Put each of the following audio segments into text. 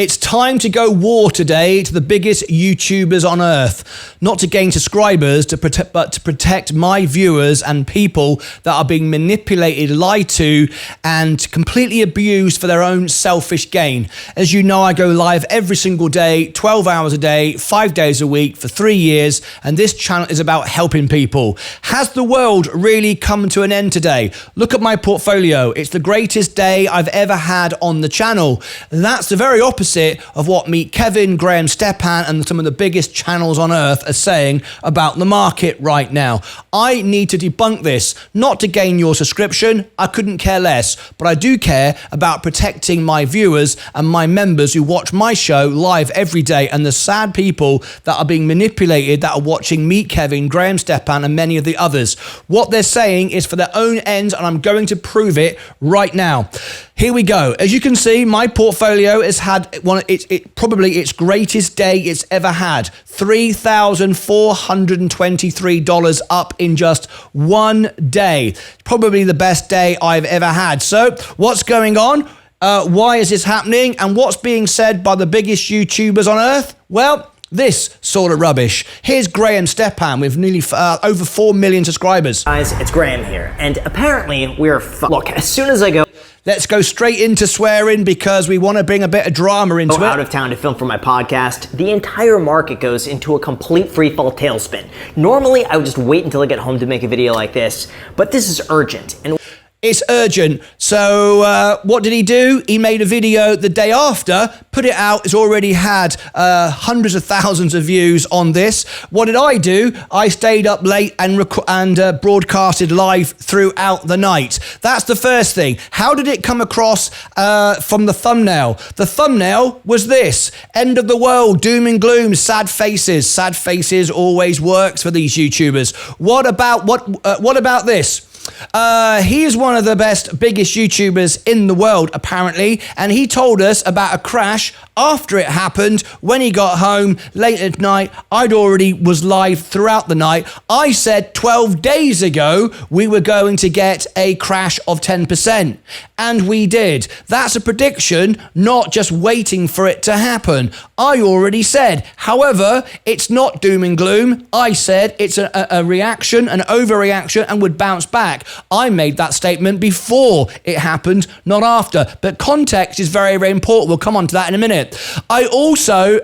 It's time to go war today to the biggest YouTubers on earth. Not to gain subscribers, but to protect my viewers and people that are being manipulated, lied to, and completely abused for their own selfish gain. As you know, I go live every single day, 12 hours a day, 5 days a week for 3 years, and this channel is about helping people. Has the world really come to an end today? Look at my portfolio. It's the greatest day I've ever had on the channel. That's the very opposite of what Meet Kevin, Graham Stepan, and some of the biggest channels on earth are saying about the market right now. I need to debunk this, not to gain your subscription. I couldn't care less, but I do care about protecting my viewers and my members who watch my show live every day, and the sad people that are being manipulated that are watching Meet Kevin, Graham Stepan, and many of the others. What they're saying is for their own ends, and I'm going to prove it right now. Here we go. As you can see, my portfolio has had probably its greatest day it's ever had. $3,423 up in just 1 day. Probably the best day I've ever had. So what's going on? Why is this happening? And what's being said by the biggest YouTubers on earth? Well, this sort of rubbish. Here's Graham Stepan with nearly over 4 million subscribers. Guys, it's Graham here, and apparently we're look, as soon as I go... Let's go straight into swearing because we want to bring a bit of drama into it. Out of town to film for my podcast, the entire market goes into a complete freefall tailspin. Normally, I would just wait until I get home to make a video like this, but this is urgent. And it's urgent. So what did he do? He made a video the day after, put it out. It's already had hundreds of thousands of views on this. What did I do? I stayed up late and broadcasted live throughout the night. That's the first thing. How did it come across from the thumbnail? The thumbnail was this: end of the world, doom and gloom, sad faces. Sad faces always works for these YouTubers. What about this? He is one of the biggest YouTubers in the world, apparently, and he told us about a crash after it happened when he got home late at night. I'd already was live throughout the night. I said 12 days ago we were going to get a crash of 10%, and we did. That's a prediction, not just waiting for it to happen. I already said. However, it's not doom and gloom. I said it's a reaction, an overreaction, and would bounce back. I made that statement before it happened, not after. But context is very, very important. We'll come on to that in a minute. I also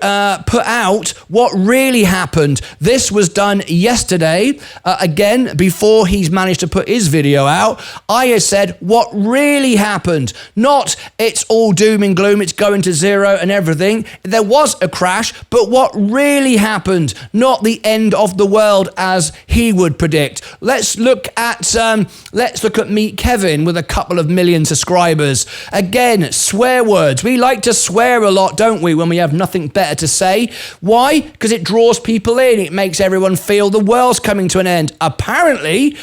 put out what really happened. This was done yesterday, again, before he's managed to put his video out. I said what really happened, not it's all doom and gloom, it's going to zero and everything. There was a crash, but what really happened, not the end of the world as he would predict. Let's look at Meet Kevin with a couple of million subscribers. Again, swear words. We like to swear a lot, don't we, when we have nothing better to say? Why? Because it draws people in. It makes everyone feel the world's coming to an end. Apparently,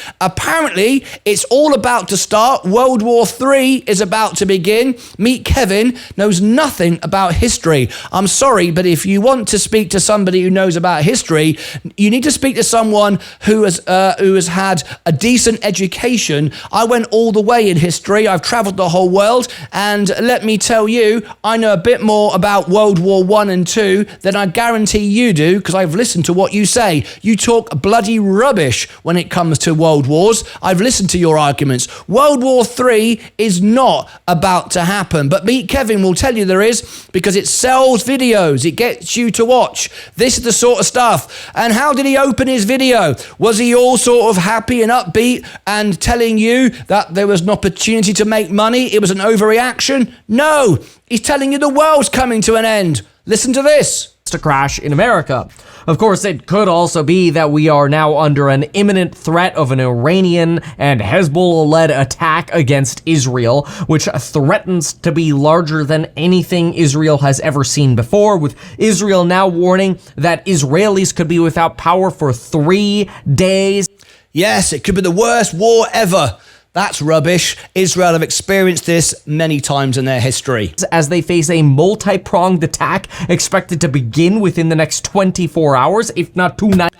it's all about to start. World War III is about to begin. Meet Kevin knows nothing about history. I'm sorry, but if you want to speak to somebody who knows about history, you need to speak to someone who has had a decent education. I went all the way in history. I've traveled the whole world, and let me tell you, I know a bit more about World War I and II than I guarantee you do, because I've listened to what you say. You talk bloody rubbish when it comes to world wars. I've listened to your arguments. World War III is not about to happen, but Meet Kevin will tell you there is, because it sells videos. It gets you to watch. This is the sort of stuff. And how did he open his video? Was he all sort of happy and upbeat and telling you that there was an opportunity to make money? It was an overreaction? No, he's telling you the world's coming to an end. Listen to this. To crash in America. Of course, it could also be that we are now under an imminent threat of an Iranian and Hezbollah-led attack against Israel, which threatens to be larger than anything Israel has ever seen before, with Israel now warning that Israelis could be without power for 3 days. Yes, it could be the worst war ever. That's rubbish. Israel have experienced this many times in their history. As they face a multi-pronged attack expected to begin within the next 24 hours, if not tonight.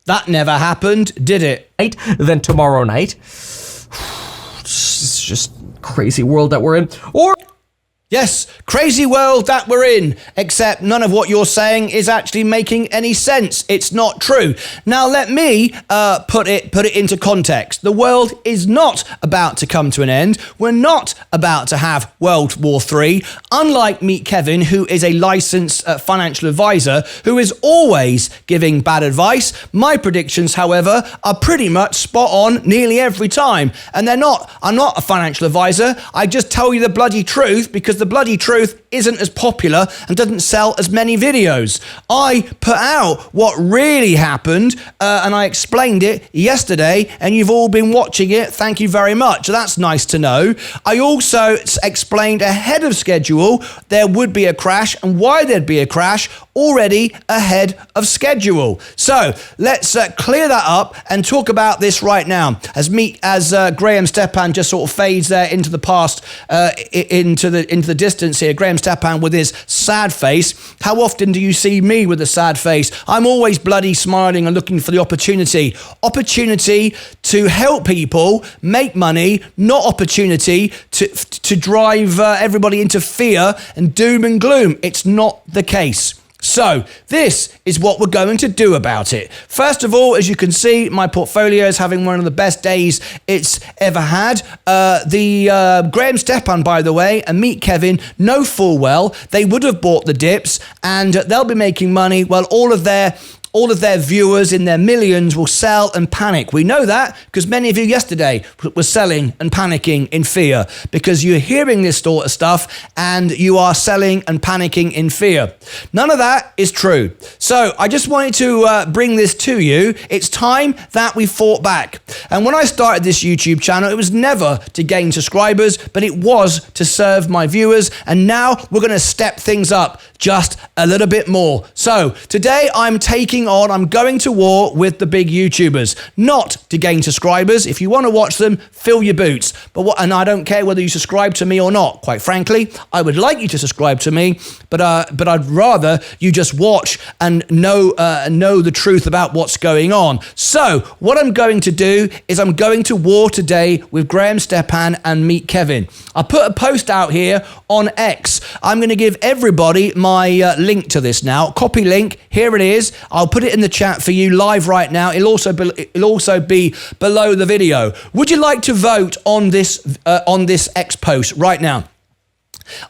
That never happened, did it? Then tomorrow night. It's just crazy world that we're in. Or Yes, crazy world that we're in, except none of what you're saying is actually making any sense. It's not true. Now, let me put it into context. The world is not about to come to an end. We're not about to have World War III. Unlike Meet Kevin, who is a licensed financial advisor who is always giving bad advice, my predictions, however, are pretty much spot on nearly every time. And they're not. I'm not a financial advisor. I just tell you the bloody truth because the bloody truth isn't as popular and doesn't sell as many videos. I put out what really happened and I explained it yesterday and you've all been watching it. Thank you very much. That's nice to know. I also explained ahead of schedule there would be a crash and why there'd be a crash already ahead of schedule. So let's clear that up and talk about this right now. As Graham Stepan just sort of fades there into the past, into the distance here. Graham Stepan with his sad face. How often do you see me with a sad face? I'm always bloody smiling and looking for the opportunity to help people make money, not opportunity to drive everybody into fear and doom and gloom. It's not the case. So this is what we're going to do about it. First of all, as you can see, my portfolio is having one of the best days it's ever had. Graham Stepan, by the way, and Meet Kevin know full well they would have bought the dips and they'll be making money while all of their viewers in their millions will sell and panic. We know that because many of you yesterday were selling and panicking in fear because you're hearing this sort of stuff and you are selling and panicking in fear. None of that is true. So I just wanted to bring this to you. It's time that we fought back. And when I started this YouTube channel, it was never to gain subscribers, but it was to serve my viewers. And now we're going to step things up just a little bit more. So today I'm going to war with the big YouTubers, not to gain subscribers. If you want to watch them, fill your boots. And I don't care whether you subscribe to me or not. Quite frankly, I would like you to subscribe to me, but I'd rather you just watch and know the truth about what's going on. So what I'm going to do is I'm going to war today with Graham Stepan and Meet Kevin. I put a post out here on X. I'm going to give everybody my link to this now. Copy link. Here it is. I'll put it in the chat for you live right now. It'll also be below the video. Would you like to vote on this X post right now?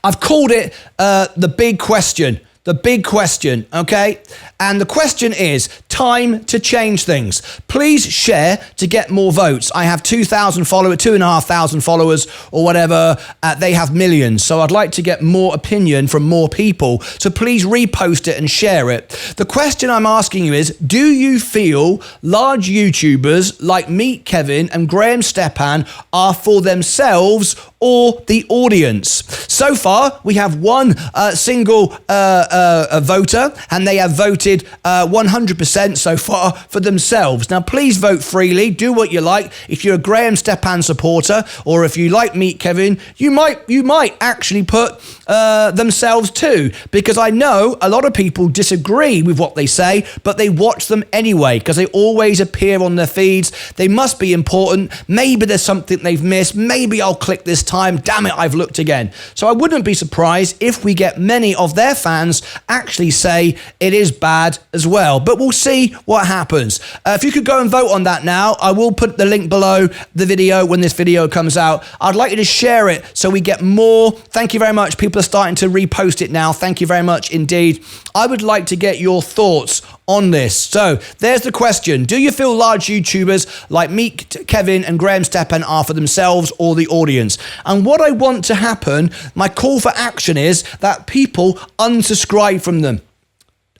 I've called it the big question. The big question, okay? And the question is, time to change things. Please share to get more votes. I have 2,000 followers, 2,500 followers or whatever. They have millions. So I'd like to get more opinion from more people. So please repost it and share it. The question I'm asking you is, do you feel large YouTubers like Meet Kevin and Graham Stepan are for themselves or the audience? So far, we have one single voter, and they have voted 100% so far for themselves. Now, please vote freely. Do what you like. If you're a Graham Stepan supporter, or if you like Meet Kevin, you might actually put themselves too, because I know a lot of people disagree with what they say, but they watch them anyway because they always appear on their feeds. They must be important. Maybe there's something they've missed. Maybe I'll click this time. Damn it, I've looked again. So I wouldn't be surprised if we get many of their fans actually say it is bad as well. But we'll see what happens. If you could go and vote on that now, I will put the link below the video when this video comes out. I'd like you to share it so we get more. Thank you very much. People are starting to repost it now. Thank you very much indeed. I would like to get your thoughts on this. So there's the question. Do you feel large YouTubers like Meet Kevin and Graham Stepan are for themselves or the audience? And what I want to happen, my call for action is that people unsubscribe from them.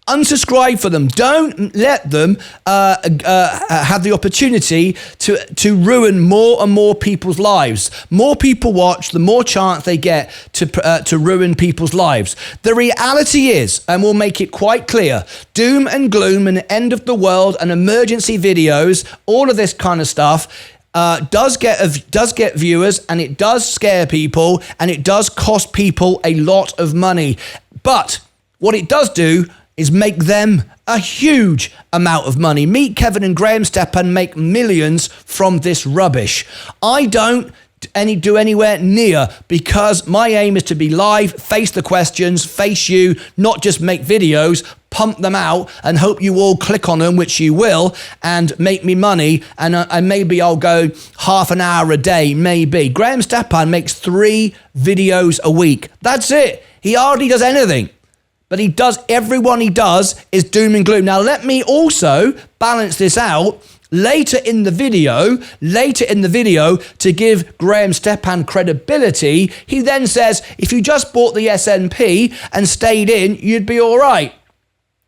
Unsubscribe for them. Don't let them have the opportunity to ruin more and more people's lives. More people watch, the more chance they get to ruin people's lives. The reality is, and we'll make it quite clear, doom and gloom and end of the world and emergency videos, all of this kind of stuff does get viewers, and it does scare people, and it does cost people a lot of money. But what it does do is make them a huge amount of money. Meet Kevin and Graham Stepan make millions from this rubbish. I don't do anywhere near, because my aim is to be live, face the questions, face you, not just make videos, pump them out and hope you all click on them, which you will, and make me money. And maybe I'll go half an hour a day, maybe. Graham Stepan makes 3 videos a week. That's it. He hardly does anything. But he does, everyone he does is doom and gloom. Now, let me also balance this out. Later in the video, to give Graham Stepan credibility, he then says, if you just bought the S&P and stayed in, you'd be all right.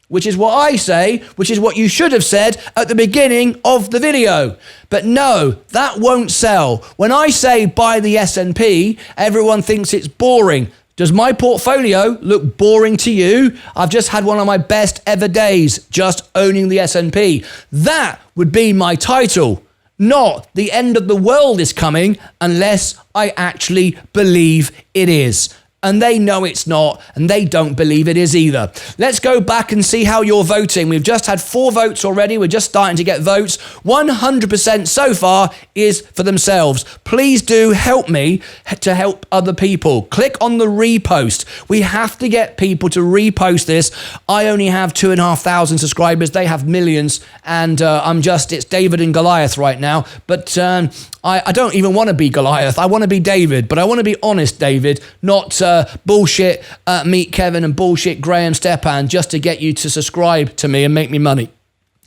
Which is what I say, which is what you should have said at the beginning of the video. But no, that won't sell. When I say buy the S&P, everyone thinks it's boring. Does my portfolio look boring to you? I've just had one of my best ever days just owning the S&P. That would be my title. Not the end of the world is coming unless I actually believe it is. And they know it's not, and they don't believe it is either. Let's go back and see how you're voting. We've just had 4 votes already. We're just starting to get votes. 100% so far is for themselves. Please do help me to help other people. Click on the repost. We have to get people to repost this. I only have 2,500 subscribers. They have millions, and it's David and Goliath right now. But I don't even want to be Goliath. I want to be David, but I want to be honest David, not bullshit Meet Kevin and bullshit Graham Stepan just to get you to subscribe to me and make me money.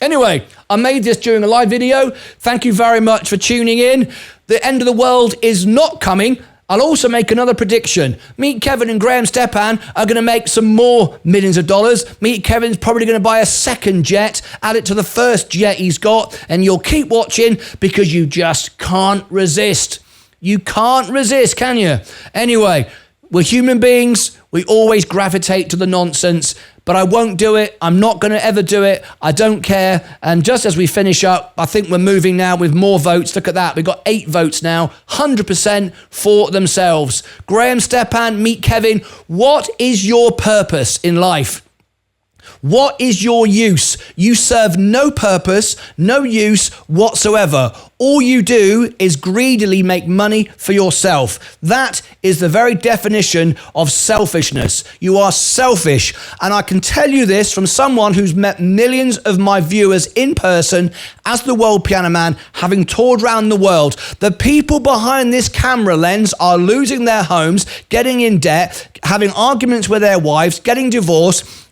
Anyway, I made this during a live video. Thank you very much for tuning in. The end of the world is not coming. I'll also make another prediction. Meet Kevin and Graham Stepan are going to make some more millions of dollars. Meet Kevin's probably going to buy a second jet, add it to the first jet he's got, and you'll keep watching because you just can't resist. You can't resist, can you? Anyway, we're human beings. We always gravitate to the nonsense, but I won't do it. I'm not going to ever do it. I don't care. And just as we finish up, I think we're moving now with more votes. Look at that. We've got 8 votes now, 100% for themselves. Graham Stepan, Meet Kevin, what is your purpose in life? What is your use? You serve no purpose, no use whatsoever. All you do is greedily make money for yourself. That is the very definition of selfishness. You are selfish. And I can tell you this from someone who's met millions of my viewers in person as the World Piano Man, having toured around the world. The people behind this camera lens are losing their homes, getting in debt, having arguments with their wives, getting divorced.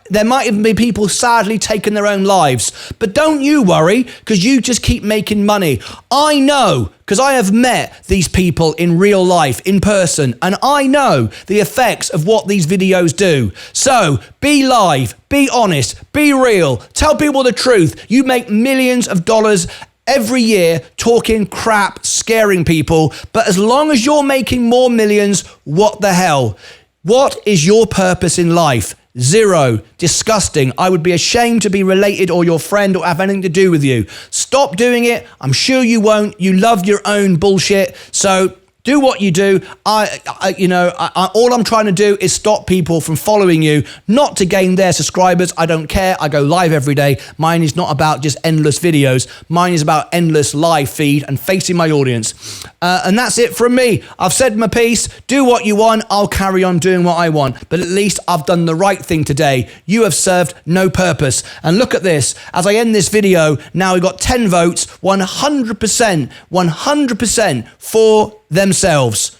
There might even be people sadly taking their own lives. But don't you worry, because you just keep making money. I know, because I have met these people in real life, in person, and I know the effects of what these videos do. So be live, be honest, be real, tell people the truth. You make millions of dollars every year talking crap, scaring people. But as long as you're making more millions, what the hell? What is your purpose in life? 0. Disgusting. I would be ashamed to be related or your friend or have anything to do with you. Stop doing it. I'm sure you won't. You love your own bullshit. So do what you do. All I'm trying to do is stop people from following you, not to gain their subscribers. I don't care. I go live every day. Mine is not about just endless videos. Mine is about endless live feed and facing my audience. And that's it from me. I've said my piece. Do what you want. I'll carry on doing what I want. But at least I've done the right thing today. You have served no purpose. And look at this. As I end this video, now we've got 10 votes, 100% for themselves.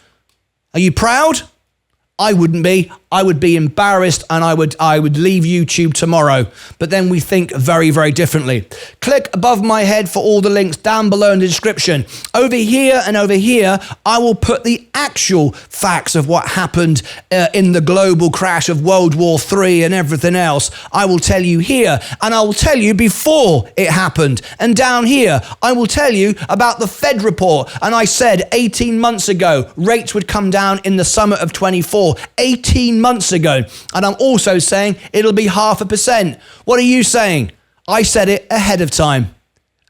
Are you proud? I wouldn't be. I would be embarrassed, and I would leave YouTube tomorrow. But then we think very, very differently. Click above my head for all the links down below in the description. Over here and over here, I will put the actual facts of what happened in the global crash of World War III and everything else. I will tell you here, and I will tell you before it happened. And down here, I will tell you about the Fed report. And I said 18 months ago, rates would come down in the summer of 24. 18 months ago. And I'm also saying it'll be 0.5%. What are you saying? I said it ahead of time.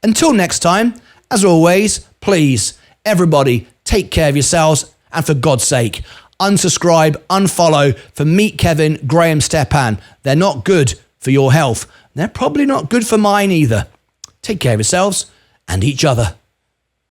Until next time, as always, please, everybody, take care of yourselves, and for God's sake, unsubscribe, unfollow for Meet Kevin, Graham Stepan. They're not good for your health. They're probably not good for mine either. Take care of yourselves and each other.